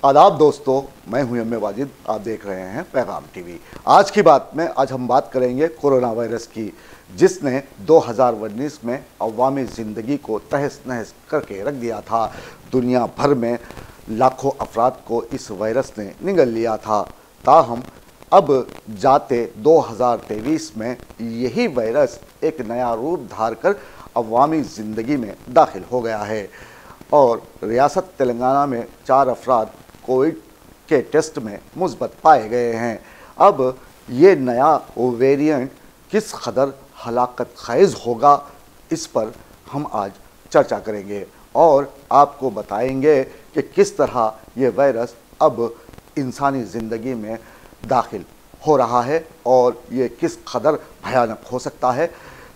आदाब दोस्तों, मैं हूं एम ए वाजिद। आप देख रहे हैं पैगाम टीवी। आज की बात में आज हम बात करेंगे कोरोना वायरस की, जिसने 2019 में अवामी ज़िंदगी को तहस नहस करके रख दिया था। दुनिया भर में लाखों अफराद को इस वायरस ने निगल लिया था। ताहम अब जाते 2023 में यही वायरस एक नया रूप धार कर अवामी ज़िंदगी में दाखिल हो गया है और रियासत तेलंगाना में 4 अफराद कोविड के टेस्ट में मुस्बत पाए गए हैं। अब ये नया वेरिएंट किस कदर हलाकत ख़ेज़ होगा, इस पर हम आज चर्चा करेंगे और आपको बताएंगे कि किस तरह ये वायरस अब इंसानी ज़िंदगी में दाखिल हो रहा है और ये किस कदर भयानक हो सकता है।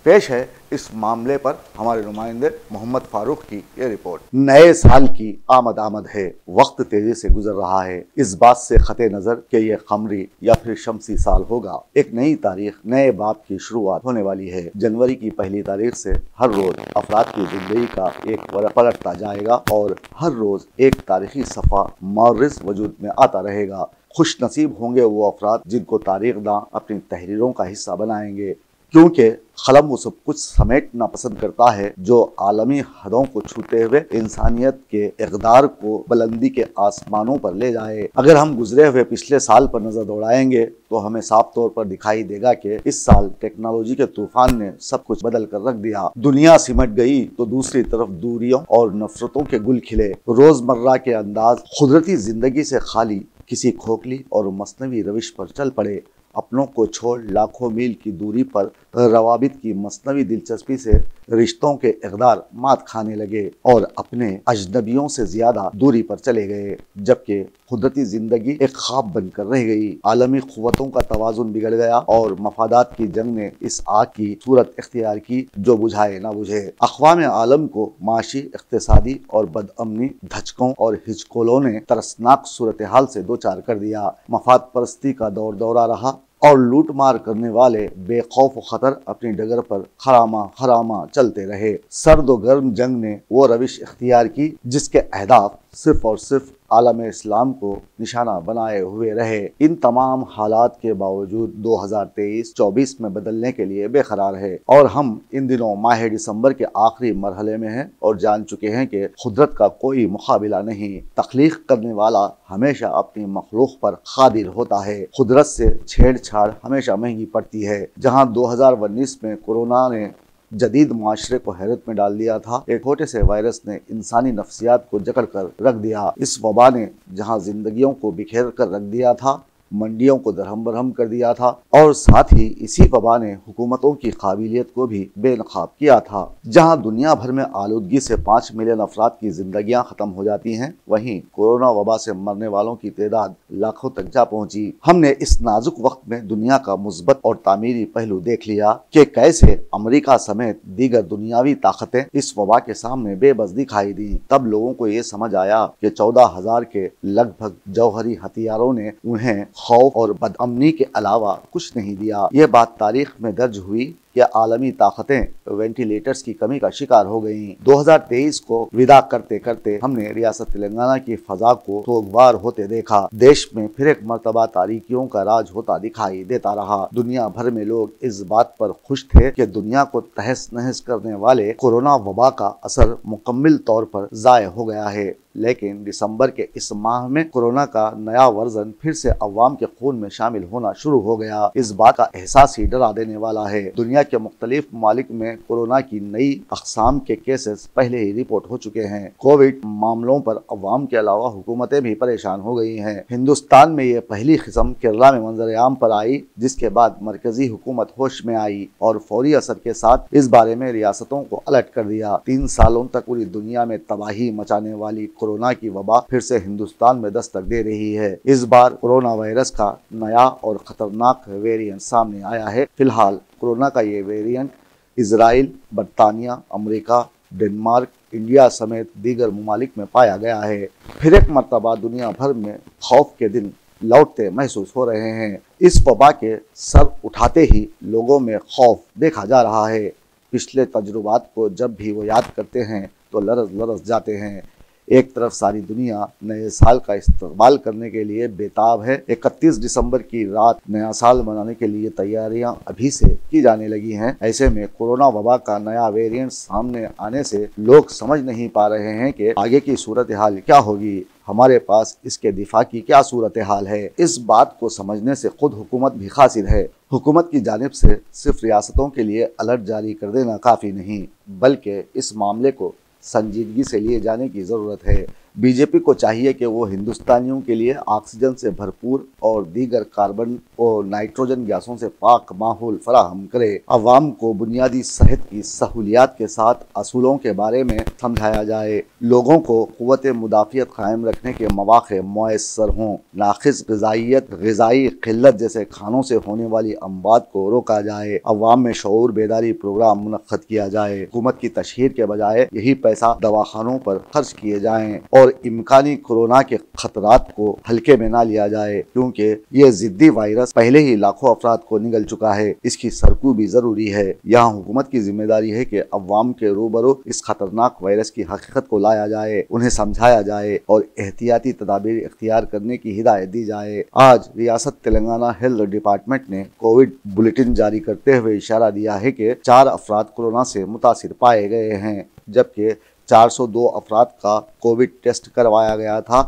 पेश है इस मामले पर हमारे नुमाइंदे मोहम्मद फारूक की ये रिपोर्ट। नए साल की आमद है, वक्त तेजी से गुजर रहा है। इस बात से खते नज़र कि ये कमरी या फिर शमसी साल होगा। एक नई तारीख, नए बाब की शुरुआत होने वाली है। जनवरी की पहली तारीख से हर रोज अफराद की जिंदगी का एक पलटता जाएगा और हर रोज एक तारीखी सफ़ा मौरिस वजूद में आता रहेगा। खुश नसीब होंगे वो अफराद जिनको तारीखदां अपनी तहरीरों का हिस्सा बनाएंगे, क्योंकि कलम वो सब कुछ समेटना पसंद करता है जो आलमी हदों को छूते हुए इंसानियत के इक़दार को बुलंदी के आसमानों पर ले जाए। अगर हम गुजरे हुए पिछले साल पर नज़र दौड़ाएंगे तो हमें साफ तौर पर दिखाई देगा कि इस साल टेक्नोलॉजी के तूफान ने सब कुछ बदल कर रख दिया। दुनिया सिमट गई तो दूसरी तरफ दूरियों और नफरतों के गुल खिले। रोज़मर्रा के अंदाज कुदरती जिंदगी से खाली किसी खोखली और मसनवी रविश पर चल पड़े। अपनों को छोड़ लाखों मील की दूरी पर रवाबित की मसनवी दिलचस्पी से रिश्तों के इक़दार मात खाने लगे और अपने अजनबियों से ज्यादा दूरी पर चले गए, जबकि कुदरती जिंदगी एक ख्वाब बनकर रह गई। आलमी क़ुव्वतों का तवाज़ुन बिगड़ गया और मफादात की जंग ने इस आग की सूरत इख्तियार की जो बुझाए ना बुझे। अक़वाम आलम को माशी, इक़्तिसादी और बदअमनी धचकों और हिचकोलों ने तरसनाक सूरत हाल से दो चार कर दिया। मफाद परस्ती का दौर दौरा रहा और लूट मार करने वाले बेखौफ खतर अपनी डगर पर खरामा चलते रहे। सर्द व गर्म जंग ने वो रविश इख्तियार की जिसके अहदाफ सिर्फ और सिर्फ आलम इस्लाम को निशाना बनाए हुए रहे। इन तमाम हालात के बावजूद 2023-24 में बदलने के लिए बेकरार है और हम इन दिनों माह दिसंबर के आखिरी मरहले में हैं और जान चुके हैं कि कुदरत का कोई मुकाबिला नहीं। तख्लीक करने वाला हमेशा अपनी मखलूक पर कादिर होता है। कुदरत से छेड़छाड़ हमेशा महंगी पड़ती है। जहाँ 2019 में कोरोना ने जदीद माशरे को हैरत में डाल दिया था, एक छोटे से वायरस ने इंसानी नफ्सियात को जकड़ कर रख दिया। इस वबा ने जहां जिंदगियों को बिखेर कर रख दिया था, मंडियों को दरहम बरहम कर दिया था और साथ ही इसी वबा ने हुकूमतों की काबिलियत को भी बेनकाब किया था। जहां दुनिया भर में आलूदगी से 5 मिलियन अफराद की जिंदगियां खत्म हो जाती हैं, वहीं कोरोना वबा से मरने वालों की तादाद लाखों तक जा पहुंची। हमने इस नाजुक वक्त में दुनिया का मुस्बत और तामीरी पहलू देख लिया कि कैसे अमेरिका समेत दीगर दुनियावी ताकतें इस वबा के सामने बेबस दिखाई दी। तब लोगों को ये समझ आया कि 14,000 के लगभग जौहरी हथियारों ने उन्हें खौफ और बदअमनी के अलावा कुछ नहीं दिया। ये बात तारीख में दर्ज हुई कि आलमी ताकतें वेंटिलेटर्स की कमी का शिकार हो गईं। 2023 को विदा करते करते हमने रियासत तेलंगाना की फजा को सोगवार होते देखा। देश में फिर एक मर्तबा तारीकियों का राज होता दिखाई देता रहा। दुनिया भर में लोग इस बात पर खुश थे कि दुनिया को तहस नहस करने वाले कोरोना वबा का असर मुकम्मल तौर पर ज़ाय हो गया है। लेकिन दिसंबर के इस माह में कोरोना का नया वर्जन फिर से अवाम के खून में शामिल होना शुरू हो गया। इस बात का एहसास ही डरा देने वाला है। दुनिया के मुख्तलिफ ममालिक में कोरोना की नई अक़साम के केसेस पहले ही रिपोर्ट हो चुके हैं। कोविड मामलों पर अवाम के अलावा हुकूमतें भी परेशान हो गई हैं। हिंदुस्तान में ये पहली किस्म केरला में मंजर आम पर आई, जिसके बाद मरकजी हुकूमत होश में आई और फौरी असर के साथ इस बारे में रियासतों को अलर्ट कर दिया। 3 सालों तक पूरी दुनिया में तबाही मचाने वाली कोरोना की वबा फिर से हिंदुस्तान में दस्तक दे रही है। इस बार कोरोना वायरस का नया और खतरनाक वेरिएंट सामने आया है। फिलहाल कोरोना का ये वेरिएंट इजराइल, बरतानिया, अमेरिका, डेनमार्क, इंडिया समेत दीगर ममालिक में पाया गया है। फिर एक मरतबा दुनिया भर में खौफ के दिन लौटते महसूस हो रहे हैं। इस वबा के सर उठाते ही लोगों में खौफ देखा जा रहा है। पिछले तजुर्बात को जब भी वो याद करते हैं तो लरज़ लरज़ जाते हैं। एक तरफ सारी दुनिया नए साल का इस्तेमाल करने के लिए बेताब है। 31 दिसंबर की रात नया साल मनाने के लिए तैयारियां अभी से की जाने लगी हैं। ऐसे में कोरोना वबा का नया वेरिएंट सामने आने से लोग समझ नहीं पा रहे हैं कि आगे की सूरत हाल क्या होगी, हमारे पास इसके दिफा की क्या सूरत हाल है। इस बात को समझने से खुद हुकूमत भी कासिर है। हुकूमत की जानिब से सिर्फ रियासतों के लिए अलर्ट जारी कर देना काफ़ी नहीं, बल्कि इस मामले को संजीदगी से लिए जाने की ज़रूरत है। बीजेपी को चाहिए कि वो हिंदुस्तानियों के लिए ऑक्सीजन से भरपूर और दीगर कार्बन और नाइट्रोजन गैसों से पाक माहौल फराहम करे। अवाम को बुनियादी सेहत की सहूलियात के साथ असूलों के बारे में समझाया जाए। लोगों को क़ुव्वत मुदाफ़ियत कायम रखने के मौक़े मुयस्सर हों। नाक़िस ग़िज़ाइयत, ग़िज़ाई क़िल्लत जैसे खानों से होने वाली अमवात को रोका जाए। अवाम में शऊर बेदारी प्रोग्राम मुनक़्क़द किया जाए। हुकूमत की तशहीर के बजाय यही पैसा दवाखानों पर खर्च किए जाएँ और इम्कानी कोरोना के खतरात को हल्के में ना लिया जाए, क्योंकि ये जिद्दी वायरस पहले ही लाखों अफराद को निगल चुका है। इसकी सरकू भी जरूरी है। यहाँ हुकूमत की जिम्मेदारी है कि अवाम के रूबरू इस खतरनाक वायरस की हकीकत को लाया जाए, उन्हें समझाया जाए और एहतियाती तदाबीर इख्तियार करने की हिदायत दी जाए। आज रियासत तेलंगाना हेल्थ डिपार्टमेंट ने कोविड बुलेटिन जारी करते हुए इशारा दिया है कि 4 अफराद कोरोना से मुतासिर पाए गए हैं, जबकि 402 अफराद का कोविड टेस्ट करवाया गया था।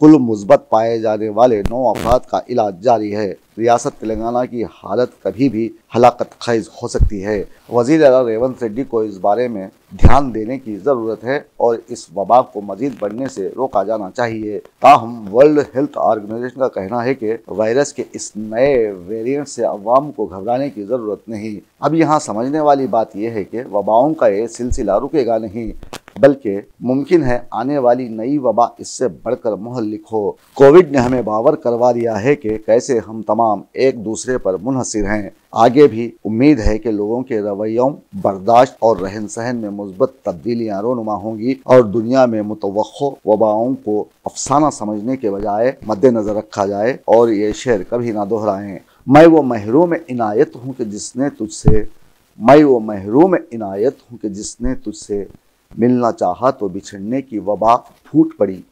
कुल मुस्बत पाए जाने वाले 9 अफराद का इलाज जारी है। रियासत तेलंगाना की हालत कभी भी हलाकत खेज हो सकती है। वज़ीर आला रेवंत रेड्डी को इस बारे में ध्यान देने की ज़रूरत है और इस वबा को मजीद बढ़ने से रोका जाना चाहिए। ताहम वर्ल्ड हेल्थ ऑर्गेनाइजेशन का कहना है कि वायरस के इस नए वेरिएंट से अवाम को घबराने की ज़रूरत नहीं। अब यहाँ समझने वाली बात यह है कि वबाओं का ये सिलसिला रुकेगा नहीं, बल्कि मुमकिन है आने वाली नई वबा इससे बढ़कर मोहर लिखो। कोविड ने हमें बावर करवा दिया है कि कैसे हम तमाम एक दूसरे पर मुनहसिर हैं। आगे भी उम्मीद है कि लोगों के रवैयों, बर्दाश्त और रहन सहन में मुस्बत तब्दीलियाँ रोनुमा होंगी और दुनिया में मुतवक्को वबाओं को अफसाना समझने के बजाय मद्देनजर रखा जाए और ये शेर कभी ना दोहराएं। मैं वो महरूम इनायत हूँ कि जिसने तुझसे मैं वो महरूम इनायत हूँ कि जिसने तुझसे मिलना चाहा तो बिछड़ने की वबा फूट पड़ी।